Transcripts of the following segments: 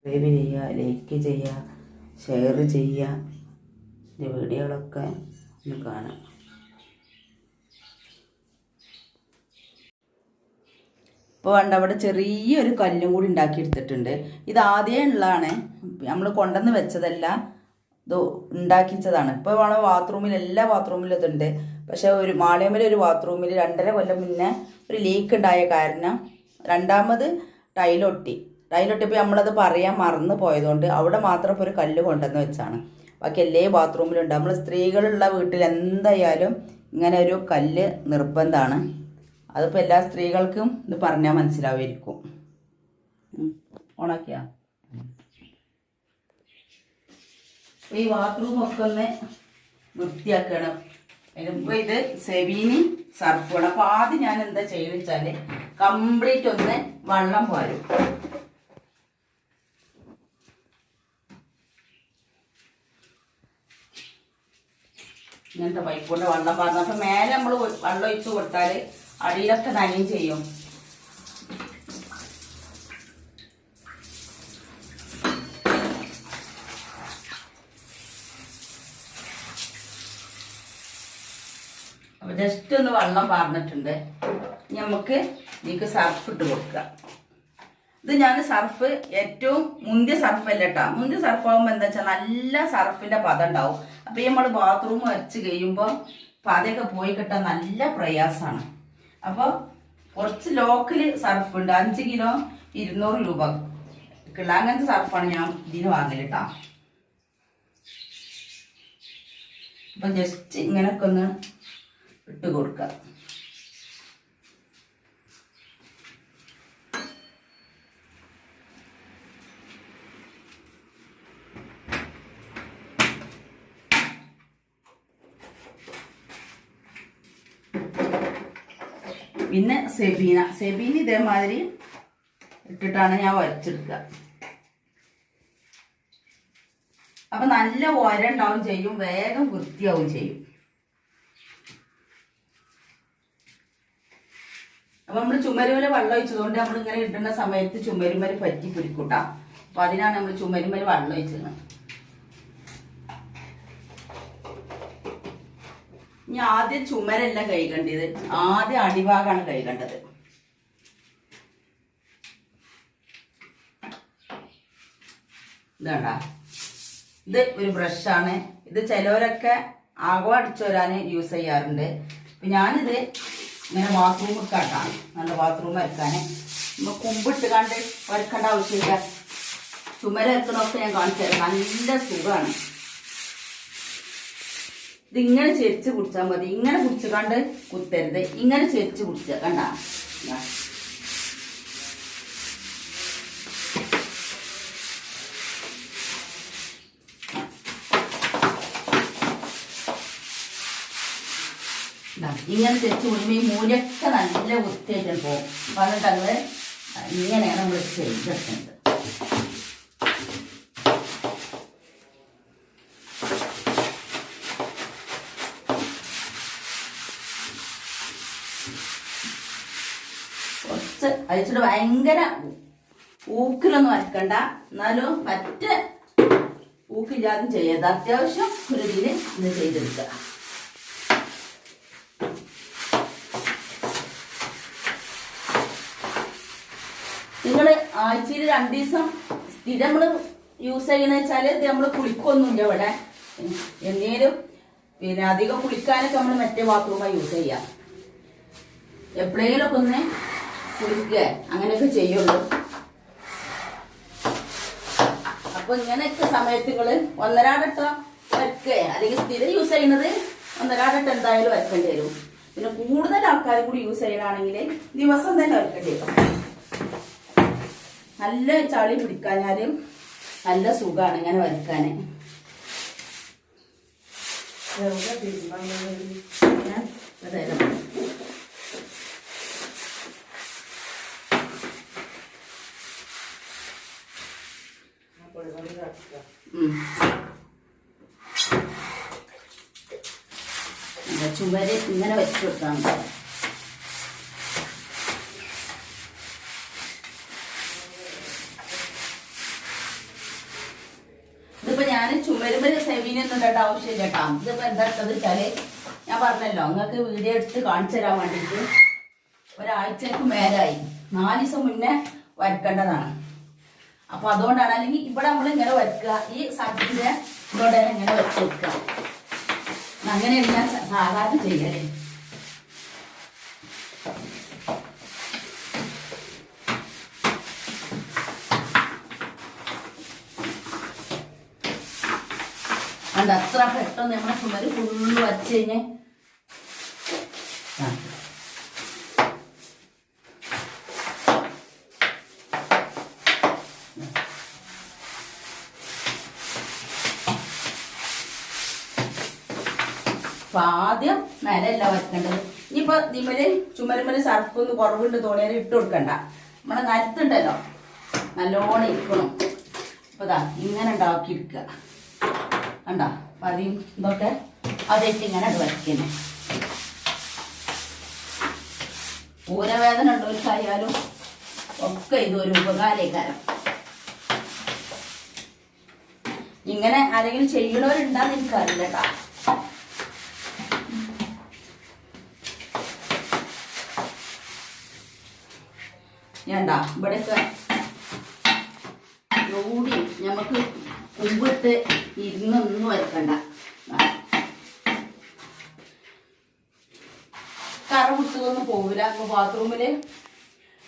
Subscribe ചെയ്യുക, like ചെയ്യുക, share ചെയ്യുക. എൻ്റെ വീഡിയോകളൊക്കെ ഒന്ന് കാണാം. ഇപ്പോൾ വേണ്ട അവിടെ ചെറിയൊരു കല്ലും കൂടി ഉണ്ടാക്കിയെടുത്തിട്ടുണ്ട്. ഇത് ആദ്യമേ ഉള്ളതാണ്, നമ്മൾ കൊണ്ടുവന്ന് വെച്ചതല്ല, ഇത് ഉണ്ടാക്കിച്ചതാണ്. ഇപ്പോൾ വേണം ബാത്റൂമിൽ, എല്ലാ ബാത്റൂമിലും ഇതുണ്ട്. പക്ഷേ ഒരു മാളിയമ്മൽ ഒരു ബാത്റൂമിൽ 2.5 കൊല്ലം മുന്നേ ഒരു ലീക്ക് ഉണ്ടായ കാരണം രണ്ടാമത് ടൈലൊട്ടിപ്പോൾ നമ്മളത് പറയാൻ മറന്നു പോയതുകൊണ്ട് അവിടെ മാത്രം ഇപ്പോൾ ഒരു കല്ല് കൊണ്ടുവന്ന് വെച്ചാണ്. ബാക്കി എല്ലാ ബാത്റൂമിലും ഉണ്ട്. നമ്മൾ സ്ത്രീകളുള്ള വീട്ടിൽ എന്തായാലും ഇങ്ങനെ ഒരു കല്ല് നിർബന്ധമാണ്. അതിപ്പോൾ എല്ലാ സ്ത്രീകൾക്കും ഇത് പറഞ്ഞാൽ മനസ്സിലാവുമായിരിക്കും. ഓണാക്കിയാ ഈ ബാത്റൂമൊക്കെ ഒന്ന് വൃത്തിയാക്കണം. അതിനിപ്പോൾ ഇത് സെവീനി സർഫാണ്. അപ്പോൾ ആദ്യം ഞാൻ എന്താ ചെയ്യുന്നത് വെച്ചാൽ കംപ്ലീറ്റ് ഒന്ന് വെള്ളം പോരും. ഇങ്ങനത്തെ പൈപ്പ് കൊണ്ട് വെള്ളം പാർന്നു. അപ്പം മേലെ നമ്മൾ വെള്ളം ഒഴിച്ച് കൊടുത്താൽ അടിയിലൊക്കെ നനയും ചെയ്യും. അപ്പം ജസ്റ്റ് ഒന്ന് വെള്ളം പാർന്നിട്ടുണ്ട്. നമുക്ക് ഇതിലേക്ക് സർഫ് ഇട്ട് കൊടുക്കുക. ഇത് ഞാൻ സർഫ് ഏറ്റവും മുന്തിയ സർഫല്ല കേട്ടോ. മുന്തിയ സർഫാകുമ്പോൾ എന്താ വെച്ചാൽ നല്ല സർഫിൻ്റെ പദം ഉണ്ടാവും. അപ്പം നമ്മൾ ബാത്റൂം വെച്ച് കഴിയുമ്പോൾ പതയൊക്കെ പോയി കിട്ടാൻ നല്ല പ്രയാസമാണ്. അപ്പോൾ കുറച്ച് ലോക്കൽ സർഫ് ഉണ്ട്, 5 കിലോ 200 രൂപ ഉള്ള അങ്ങനത്തെ സർഫാണ് ഞാൻ ഇതിന് വാങ്ങല് കേട്ടോ. അപ്പം ജസ്റ്റ് ഇങ്ങനെയൊക്കെ ഒന്ന് ഇട്ട് കൊടുക്കുക. പിന്നെ സെബീന ഇതേമാതിരി ഇട്ടിട്ടാണ് ഞാൻ വരച്ചെടുക്കുക. അപ്പം നല്ല ഉരണ്ടാവും ചെയ്യും, വേഗം വൃത്തിയാവും ചെയ്യും. അപ്പം നമ്മൾ ചുമരുമല് വെള്ളം ഒഴിച്ചതുകൊണ്ട് നമ്മൾ ഇങ്ങനെ ഇടുന്ന സമയത്ത് ചുമരുമല് പറ്റി പിടിക്കൂട്ടാം. അപ്പം അതിനാണ് നമ്മൾ ചുമരുമല് വെള്ളം ഒഴിച്ചത്. ഇനി ആദ്യം ചുമരല്ല കഴുകേണ്ടത്, ആദ്യം അടിഭാഗമാണ് കഴുകേണ്ടത്. ഇതാണ്ടാ, ഇത് ഒരു ബ്രഷാണ്. ഇത് ചിലവരൊക്കെ ആകോ അടിച്ചു വരാൻ യൂസ് ചെയ്യാറുണ്ട്. അപ്പം ഞാനിത് ഇങ്ങനെ ബാത്റൂം കാട്ടാണ്, നല്ല ബാത്റൂം വരക്കാൻ. നമ്മൾ കുമ്പിട്ട് കണ്ട് വരക്കേണ്ട ആവശ്യമില്ല. ചുമര വരക്കണമൊക്കെ ഞാൻ കാണിച്ചു തരാം, നല്ല സുഖമാണ്. ഇതിങ്ങനെ ചെരിച്ച് കുടിച്ചാൽ മതി. ഇങ്ങനെ കുടിച്ച് കണ്ട് കുത്തരുത്, ഇങ്ങനെ ചെരിച്ച് കുടിച്ച കണ്ട. ഇങ്ങനെ ചെരിച്ച് കുടിക്കുമ്പോൾ ഈ മൂലയൊക്കെ നല്ല വൃത്തിയായിട്ട് പോകും. എന്നിട്ട് അത് ഇങ്ങനെയാണ് നമ്മൾ ചെയ്തെടുക്കുന്നത്. കുറച്ച് അയച്ചിട്ട് ഭയങ്കര ഊക്കിലൊന്നും വരക്കണ്ട, എന്നാലും മറ്റേ ഊക്കില്ലാതും ചെയ്യരുത്. അത്യാവശ്യം ഒരു ഇതിൽ ഇത് ചെയ്തെടുക്കുക. നിങ്ങൾ ആഴ്ചയിൽ 2 ദിവസം സ്ഥിരം നമ്മൾ യൂസ് ചെയ്യണമെന്ന് വെച്ചാൽ ഇത് നമ്മൾ കുളിക്കൊന്നുമില്ല ഇവിടെ. എന്നേലും പിന്നെ അധികം കുളിക്കാനൊക്കെ നമ്മൾ മറ്റേ ബാത്റൂമായി യൂസ് ചെയ്യാം. എപ്പോഴെങ്കിലൊക്കെ ഒന്ന് കുളിക്കുക അങ്ങനെയൊക്കെ ചെയ്യുള്ളൂ. അപ്പൊ ഇങ്ങനെയൊക്കെ സമയത്ത് നിങ്ങൾ 1.5 വട്ടം വരക്കുക, അല്ലെങ്കിൽ സ്ഥിരം യൂസ് ചെയ്യുന്നത് 1.5 വട്ടം എന്തായാലും വരക്കേണ്ടി വരും. പിന്നെ കൂടുതൽ ആൾക്കാർ കൂടി യൂസ് ചെയ്യണമെങ്കിൽ ദിവസം തന്നെ വരക്കേണ്ടി വരും. നല്ല ചളി പിടിക്കാഞ്ഞാലും നല്ല സുഖമാണ് ഇങ്ങനെ വരക്കാൻ. ചുമര് ഇങ്ങനെ വെച്ച് കൊടുക്കാൻ മതി. ചുമരുമ്പ് സെമീനൊന്നും ഇടേണ്ട ആവശ്യമില്ല കേട്ടോ. ഇതിപ്പോൾ എന്താ ഇട്ടത് വെച്ചാൽ ഞാൻ പറഞ്ഞല്ലോ നിങ്ങൾക്ക് വീഡിയോ എടുത്ത് കാണിച്ചു തരാൻ വേണ്ടിയിട്ട് ഒരാഴ്ചക്ക് മേലായി 4 ദിവസം മുന്നേ വരക്കേണ്ടതാണ്. അപ്പോൾ അതുകൊണ്ടാണ്. അല്ലെങ്കിൽ ഇവിടെ നമ്മൾ ഇങ്ങനെ വരക്കുക, ഈ സബ്ജിൻ്റെ ഇതോടെ ഇങ്ങനെ വെച്ച് വെക്കുക. അങ്ങനെയാണ് ഞാൻ സാധാരണ ചെയ്യലേ. അത് അത്ര പെട്ടെന്ന് നമ്മളെ ചുമര് ഫുള്ള് വച്ച് കഴിഞ്ഞ് അപ്പൊ ആദ്യം നിലയല്ല വരക്കേണ്ടത്. ഇനിയിപ്പോ ഇതിമേല് ചുമരുമേല് സർഫ് ഒന്ന് കുറവുണ്ട് തോണിയാൽ ഇട്ട് കൊടുക്കണ്ട. നമ്മളെ നിലത്തുണ്ടല്ലോ നല്ലോണം ഇരിക്കണം. അപ്പൊ ഇതാ ഇങ്ങനെ ഉണ്ടാക്കിയെടുക്കുക കണ്ടോ. പതിയും ഇതൊക്കെ അതായിട്ട് ഇങ്ങനെ വരയ്ക്കുന്നത്. ഊരവേദന ഉള്ളവർക്കായാലും ഒക്കെ ഇതൊരു ഉപകാരക്കാരം. ഇങ്ങനെ ആരെങ്കിലും ചെയ്യണവരുണ്ടാന്ന് എനിക്കറിയില്ല കേട്ടോ. ഞാണ്ടാ ഇവിടെയൊക്കെ ഓടി നമുക്ക് കുമ്പിട്ട് ഇരുന്നൊന്നും വരക്കണ്ട. കറ കുത്തുകൊന്നും പോവില്ല. അപ്പൊ ബാത്റൂമില്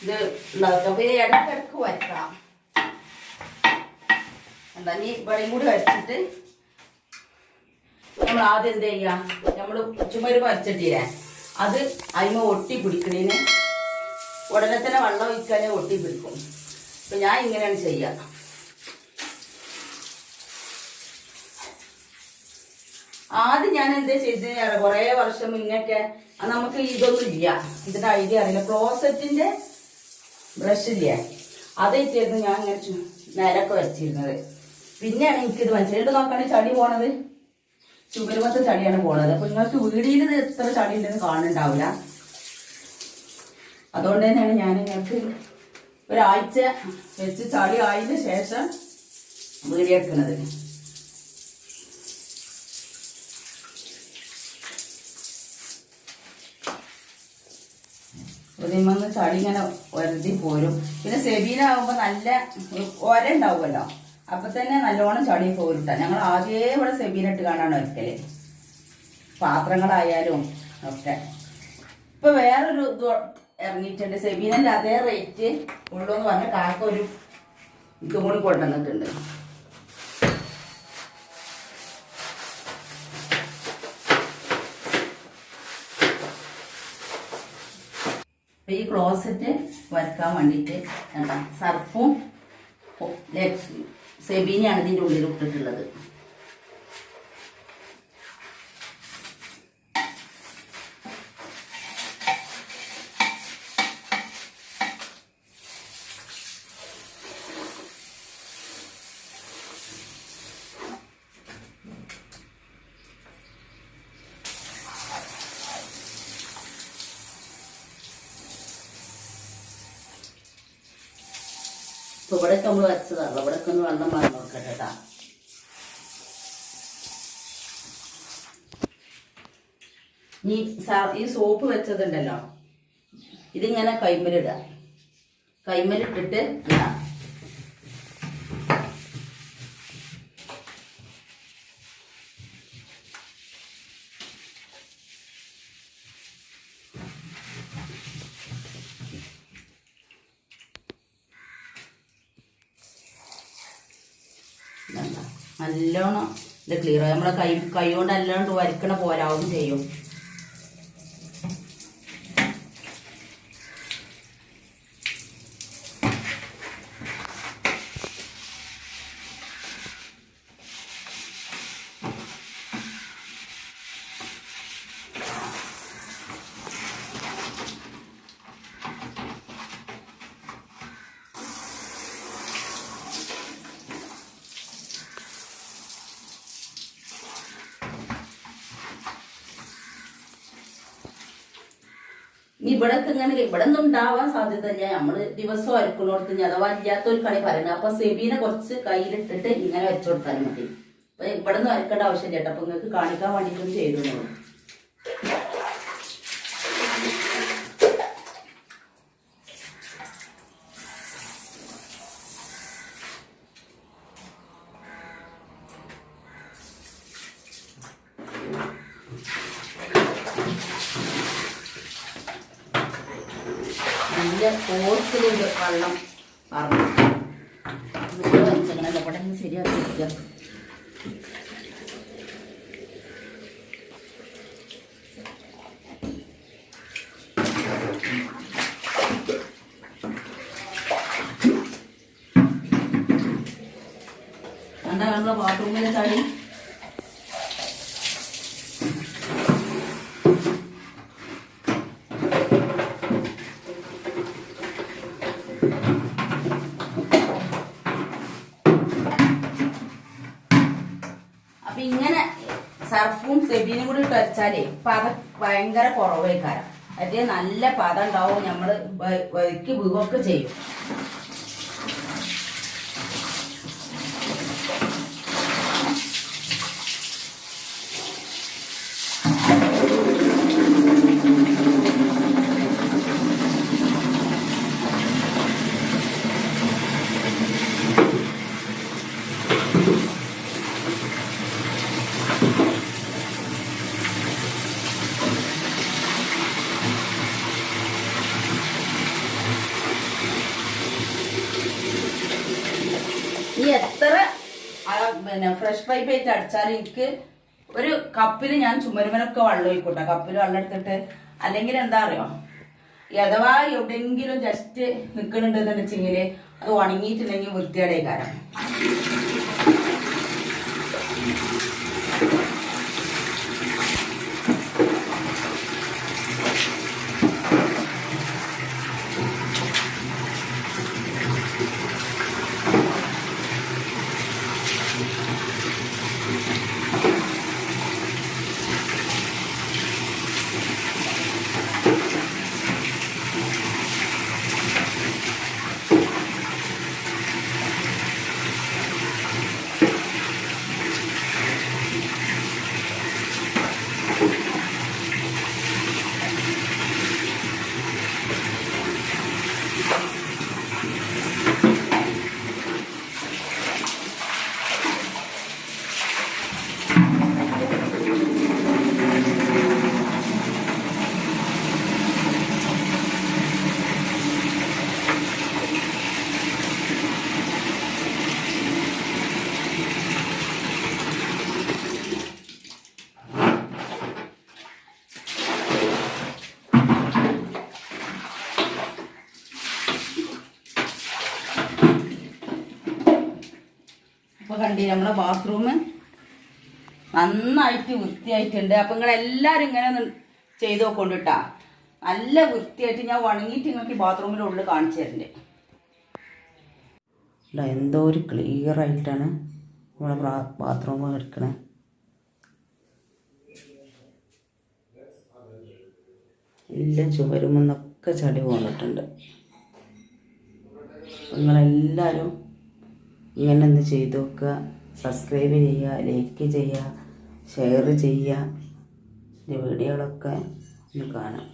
ഇത് ഉണ്ടാക്കുക. അപ്പൊ ഇത് ഇടയ്ക്കിടക്ക് വരക്കണം. എന്താ നീ ഇവിടെയും കൂടി വരച്ചിട്ട് നമ്മൾ ആദ്യം എന്ത് ചെയ്യാ, നമ്മൾ ചുമര് വരച്ചിട്ടില്ലേ അത് അതിമ ഒട്ടി പിടിക്കണേന് ഉടനെ തന്നെ വെള്ളം ഒഴിക്കാനേ ഒട്ടി പിടിക്കും. അപ്പൊ ഞാൻ ഇങ്ങനെയാണ് ചെയ്യുക. ആദ്യം ഞാൻ എന്താ ചെയ്തത്, കുറേ വർഷം മുന്നൊക്കെ നമുക്ക് ഇതൊന്നും ഇല്ല, ഇതിന്റെ ഐഡിയ അറിയില്ല. ക്ലോസറ്റിന്റെ ബ്രഷ് ഇല്ലേ അതായിട്ടായിരുന്നു ഞാൻ ഇങ്ങനെ നിലൊക്കെ വെച്ചിരുന്നത്. പിന്നെയാണ് എനിക്കിത് മനസ്സിലായിട്ട് നോക്കുകയാണെങ്കിൽ ചടി പോണത് ചുമരുമത്തെ ചടിയാണ് പോണത്. അപ്പൊ നിങ്ങൾക്ക് വീടിയിൽ ഇത് എത്ര ചടി ഉണ്ടെന്ന് കാണുന്നുണ്ടാവില്ല. അതുകൊണ്ട് തന്നെയാണ് ഞാൻ നിങ്ങൾക്ക് ഒരാഴ്ച വെച്ച് ചളി ആയതിനു ശേഷം വീഡിയോ എടുക്കുന്നത്. ഇതിമന്ന് ചളി ഇങ്ങനെ ഒരതി പോരും. പിന്നെ സെബീനാകുമ്പോൾ നല്ല ഒര ഉണ്ടാവുമല്ലോ, അപ്പൊ തന്നെ നല്ലോണം ചളി പോരുട്ട. ഞങ്ങൾ ആദ്യമേ ഇവിടെ സെബീനിട്ട് കാണാണ് ഒരിക്കല്, പാത്രങ്ങളായാലും ഒക്കെ. ഇപ്പൊ വേറൊരു ഇത് ഇറങ്ങിയിട്ടുണ്ട്, സെബീനന്റെ അതേ റേറ്റ് ഉള്ളൂ എന്ന് പറഞ്ഞ കാക്ക ഒരു ഇതും കൂടി കൊണ്ടുവന്നിട്ടുണ്ട്. ഈ ക്ലോസറ്റ് വരക്കാൻ വേണ്ടിയിട്ട് എന്താ സർഫും സെബീനയാണ് ഇതിൻ്റെ ഉള്ളിൽ ഇട്ടിട്ടുള്ളത്. ഇവിടെയൊക്കെ നമ്മൾ വരച്ചതാണല്ലോ, ഇവിടെയൊക്കെ ഒന്ന് വെള്ളം മാറി നോക്കട്ടെ കേട്ടാ. ഈ സോപ്പ് വെച്ചതുണ്ടല്ലോ ഇതിങ്ങനെ കൈമലിടുക. കൈമലിട്ടിട്ട് ഇടാം. നല്ലോണം ഇത് ക്ലിയർ ആയി. നമ്മളെ കൈ കൊണ്ട് അല്ലാണ്ട് വരക്കണ പോരാവും ചെയ്യും. ഇവിടെ ഒന്നും ഉണ്ടാവാൻ സാധ്യതയില്ല. നമ്മള് ദിവസം അരക്കണോടത്ത് അഥവാ ഇല്ലാത്തൊരു കളി പറയുന്നത്. അപ്പൊ സെബീനെ കുറച്ച് കയ്യിലിട്ടിട്ട് ഇങ്ങനെ വെച്ചു കൊടുത്താലും മതി. അപ്പം ഇവിടെ നിന്ന് വരക്കേണ്ട ആവശ്യമില്ല കേട്ടോ. അപ്പം നിങ്ങൾക്ക് കാണിക്കാൻ വേണ്ടിയിട്ടൊന്നും ചെയ്തു. നല്ല കോർത്തിലുണ്ട് വെള്ളം പറഞ്ഞു വെച്ചങ്ങനെ ഇവിടെ നിന്ന് ശരിയാക്കി വെക്കുക. എന്താ നമ്മളെ ബാത്റൂമിലെ ചാടി ഇങ്ങനെ സർഫും സെബീനും കൂടി ഇട്ട് വച്ചാലേ പദം ഭയങ്കര കുറവേക്കാരം. മറ്റേ നല്ല പദം ഉണ്ടാവും. നമ്മള് വയ്ക്ക് വീവൊക്കെ ചെയ്യും. ഈ എത്ര ഫ്രഷ് പൈപ്പ് ആയിട്ട് അടിച്ചാലും എനിക്ക് ഒരു കപ്പിൽ ഞാൻ ചുമരുമനൊക്കെ വെള്ളം ഒഴിക്കൂട്ടെ. കപ്പിൽ വെള്ളം എടുത്തിട്ട് അല്ലെങ്കിൽ എന്താ അറിയോ, അഥവാ എവിടെയെങ്കിലും ജസ്റ്റ് നിൽക്കുന്നുണ്ടെന്ന് വെച്ചെങ്കിൽ അത് ഉണങ്ങിയിട്ടുണ്ടെങ്കിൽ വൃത്തിയുടെ കാരണം. അപ്പോൾ കണ്ടി നമ്മളെ ബാത്റൂം നന്നായിട്ട് വൃത്തിയായിട്ടുണ്ട്. അപ്പം നിങ്ങളെല്ലാവരും ഇങ്ങനെ ഒന്ന് ചെയ്ത് നോക്കൊണ്ടിട്ടാ. നല്ല വൃത്തിയായിട്ട് ഞാൻ ഉണങ്ങിയിട്ട് നിങ്ങൾക്ക് ബാത്റൂമിൻ്റെ ഉള്ളിൽ കാണിച്ചു തരുന്നുണ്ട്. എന്തോ ഒരു ക്ലിയർ ആയിട്ടാണ് നമ്മളെ ബാത്റൂം എടുക്കണേ. എല്ലാം ചുവരുമെന്നൊക്കെ ചളി പോന്നിട്ടുണ്ട്. നിങ്ങളെല്ലാവരും ഇങ്ങനെ ഒന്ന് ചെയ്ത് നോക്കുക. സബ്സ്ക്രൈബ് ചെയ്യുക, ലൈക്ക് ചെയ്യുക, ഷെയർ ചെയ്യുക. ഈ വീഡിയോകളൊക്കെ ഒന്ന് കാണാം.